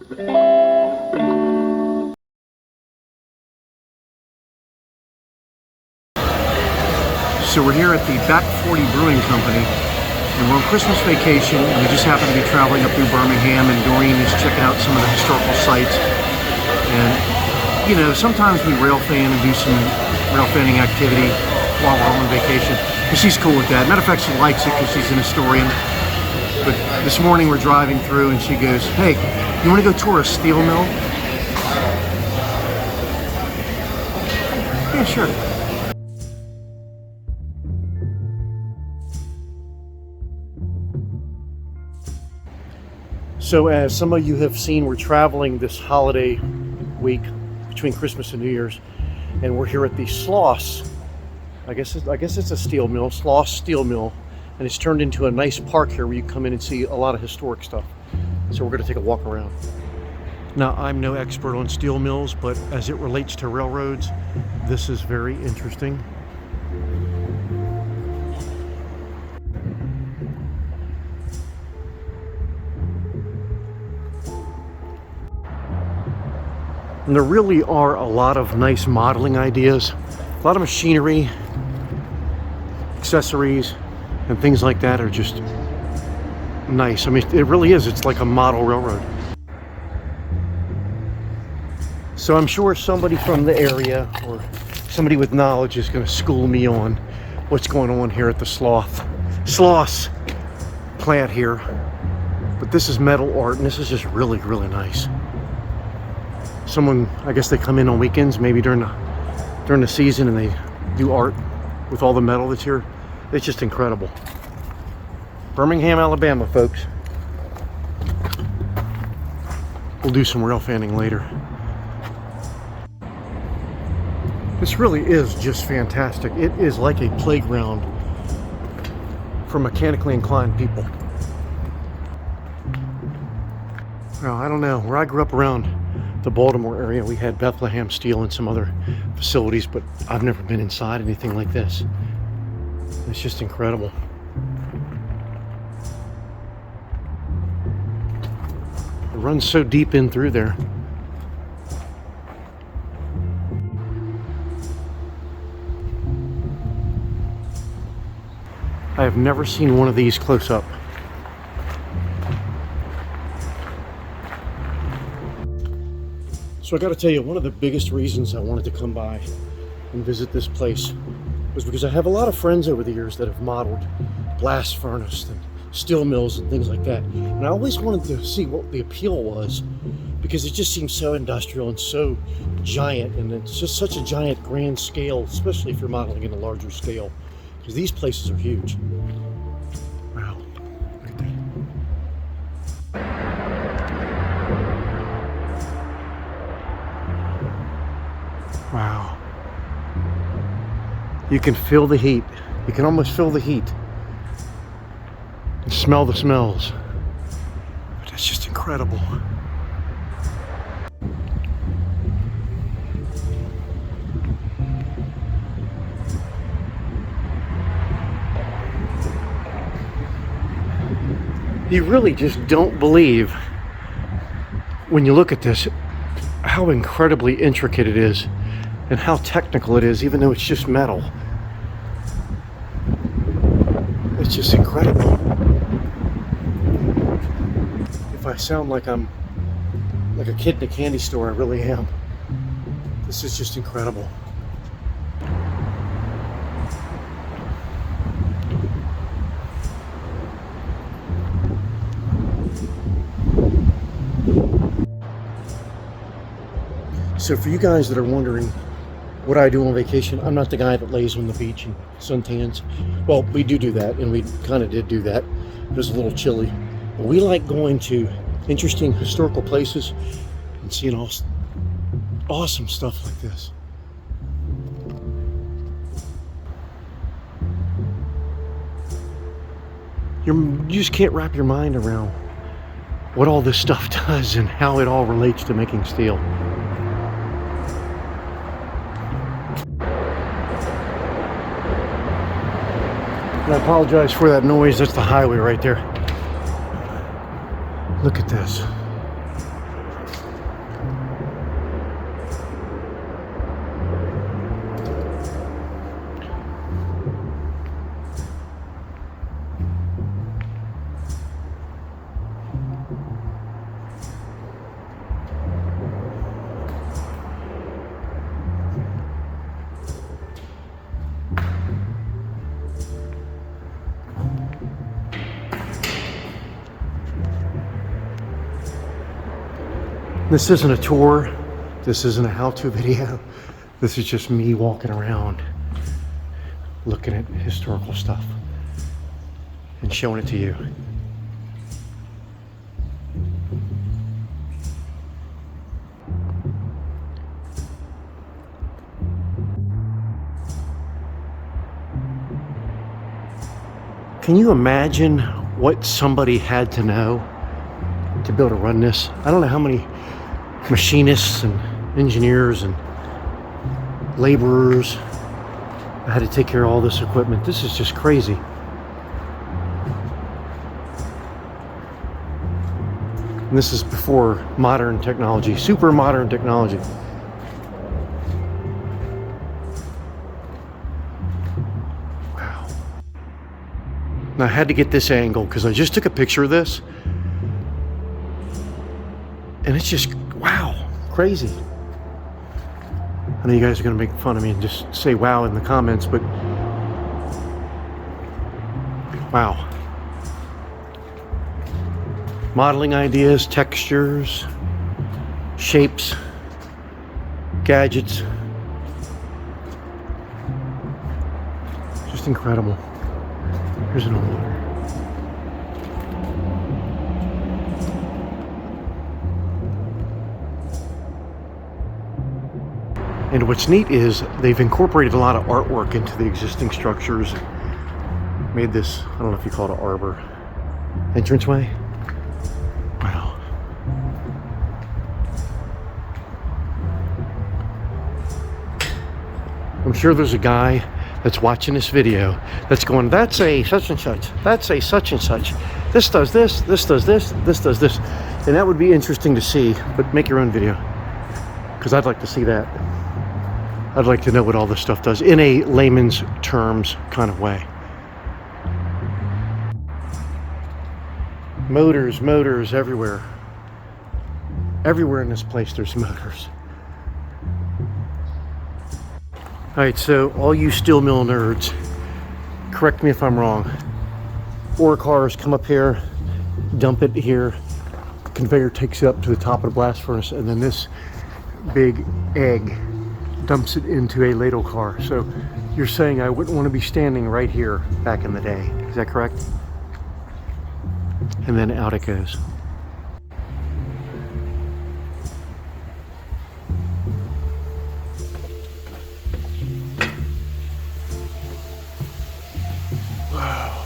So we're here at the Back 40 Brewing Company, and we're on Christmas vacation, and we just happen to be traveling up through Birmingham, and Doreen is checking out some of the historical sites. And, you know, sometimes we rail fan and do some rail fanning activity while we're on vacation, and she's cool with that. Matter of fact, she likes it because she's an historian. But this morning we're driving through, and she goes, "Hey, you want to go tour a steel mill?" Yeah, sure. So as some of you have seen, we're traveling this holiday week between Christmas and New Year's, and we're here at the Schloss. I guess it's a steel mill, Schloss Steel Mill, and it's turned into a nice park here where you come in and see a lot of historic stuff. So we're going to take a walk around. Now, I'm no expert on steel mills, but as it relates to railroads, this is very interesting. And there really are a lot of nice modeling ideas, a lot of machinery, accessories, and things like that are just nice. I mean, it really is. It's like a model railroad. So I'm sure somebody from the area or somebody with knowledge is going to school me on what's going on here at the Schloss plant here. But this is metal art, and this is just really, really nice. Someone, I guess they come in on weekends, maybe during the season, and they do art with all the metal that's here. It's just incredible. Birmingham, Alabama, folks. We'll do some rail fanning later. This really is just fantastic. It is like a playground for mechanically inclined people. Now, I don't know, where I grew up around the Baltimore area, we had Bethlehem Steel and some other facilities, but I've never been inside anything like this. It's just incredible. It runs so deep in through there. I have never seen one of these close up. So I got to tell you, one of the biggest reasons I wanted to come by and visit this place was because I have a lot of friends over the years that have modeled blast furnace and steel mills and things like that. And I always wanted to see what the appeal was, because it just seems so industrial and so giant, and it's just such a giant grand scale, especially if you're modeling in a larger scale, because these places are huge. Wow, look at that. Wow. You can feel the heat. You can almost feel the heat. And smell the smells. But it's just incredible. You really just don't believe, when you look at this, how incredibly intricate it is and how technical it is, even though it's just metal. It's just incredible. If I sound like I'm like a kid in a candy store, I really am. This is just incredible. So for you guys that are wondering what I do on vacation, I'm not the guy that lays on the beach and suntans. Well, we do that, and we kind of did do that. It was a little chilly. But we like going to interesting historical places and seeing awesome stuff like this. You just can't wrap your mind around what all this stuff does and how it all relates to making steel. And I apologize for that noise. That's the highway right there. Look at this. This isn't a tour. This isn't a how-to video. This is just me walking around, looking at historical stuff and showing it to you. Can you imagine what somebody had to know to be able to run this? I don't know how many machinists and engineers and laborers had to take care of all this equipment. This is just crazy. And this is before modern technology, super modern technology. Wow. Now I had to get this angle because I just took a picture of this. And it's just, wow, crazy. I know you guys are going to make fun of me and just say wow in the comments, but wow. Modeling ideas, textures, shapes, gadgets. Just incredible. Here's an old one. And what's neat is they've incorporated a lot of artwork into the existing structures. Made this, I don't know if you call it an arbor, entranceway. Wow. I'm sure there's a guy that's watching this video that's going, that's a such and such, that's a such and such. This does this, this does this, this does this. And that would be interesting to see, but make your own video. Because I'd like to see that. I'd like to know what all this stuff does in a layman's terms kind of way. Motors everywhere. Everywhere in this place there's motors. Alright, so all you steel mill nerds, correct me if I'm wrong. Ore cars come up here, dump it here, conveyor takes it up to the top of the blast furnace, and then this big egg dumps it into a ladle car. So you're saying I wouldn't want to be standing right here back in the day. Is that correct? And then out it goes. Wow.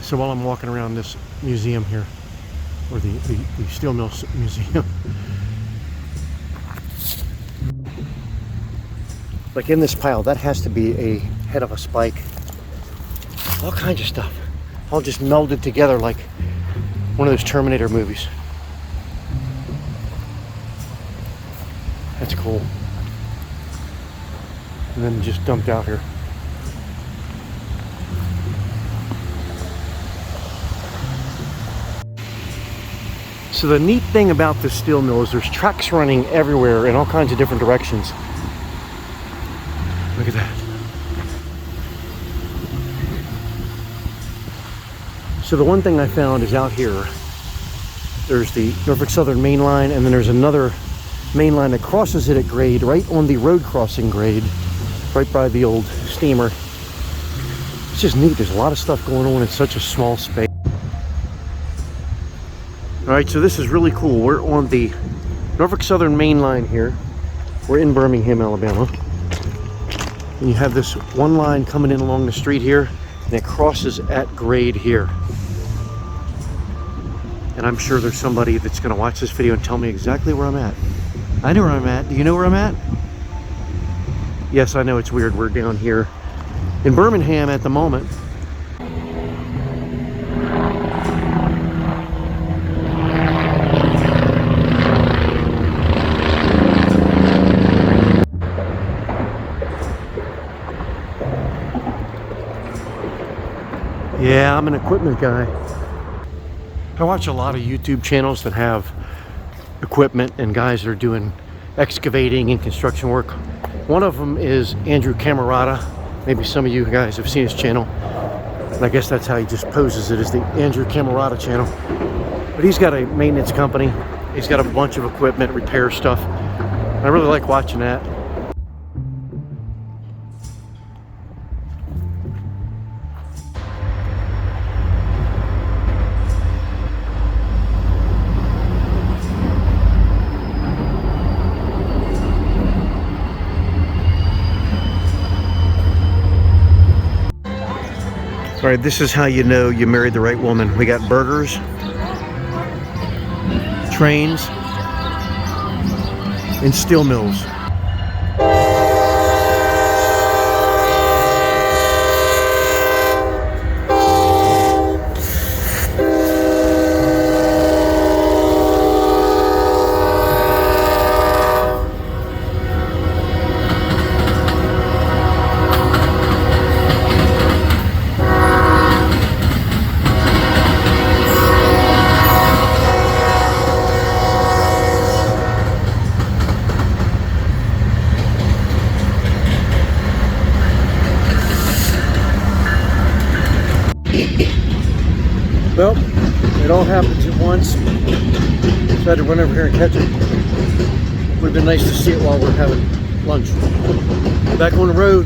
So while I'm walking around this museum here, or the steel mill museum, like in this pile, that has to be a head of a spike. All kinds of stuff, all just melded together like one of those Terminator movies. That's cool. And then just dumped out here. So the neat thing about this steel mill is there's tracks running everywhere in all kinds of different directions. Look at that. So the one thing I found is out here, there's the Norfolk Southern main line, and then there's another main line that crosses it at grade, right on the road crossing grade, right by the old steamer. It's just neat. There's a lot of stuff going on in such a small space. All right, so this is really cool. We're on the Norfolk Southern main line here. We're in Birmingham, Alabama. And you have this one line coming in along the street here, and it crosses at grade here. And I'm sure there's somebody that's going to watch this video and tell me exactly where I'm at. I know where I'm at. Do you know where I'm at? Yes, I know it's weird. We're down here in Birmingham at the moment. Yeah, I'm an equipment guy. I watch a lot of YouTube channels that have equipment and guys that are doing excavating and construction work. One of them is Andrew Camerata. Maybe some of you guys have seen his channel. And I guess that's how he just poses it, as the Andrew Camerata channel. But he's got a maintenance company. He's got a bunch of equipment, repair stuff. I really like watching that. All right, this is how you know you married the right woman. We got burgers, trains, and steel mills. Well, it all happens at once. Tried to run over here and catch it. Would have been nice to see it while we're having lunch. Back on the road.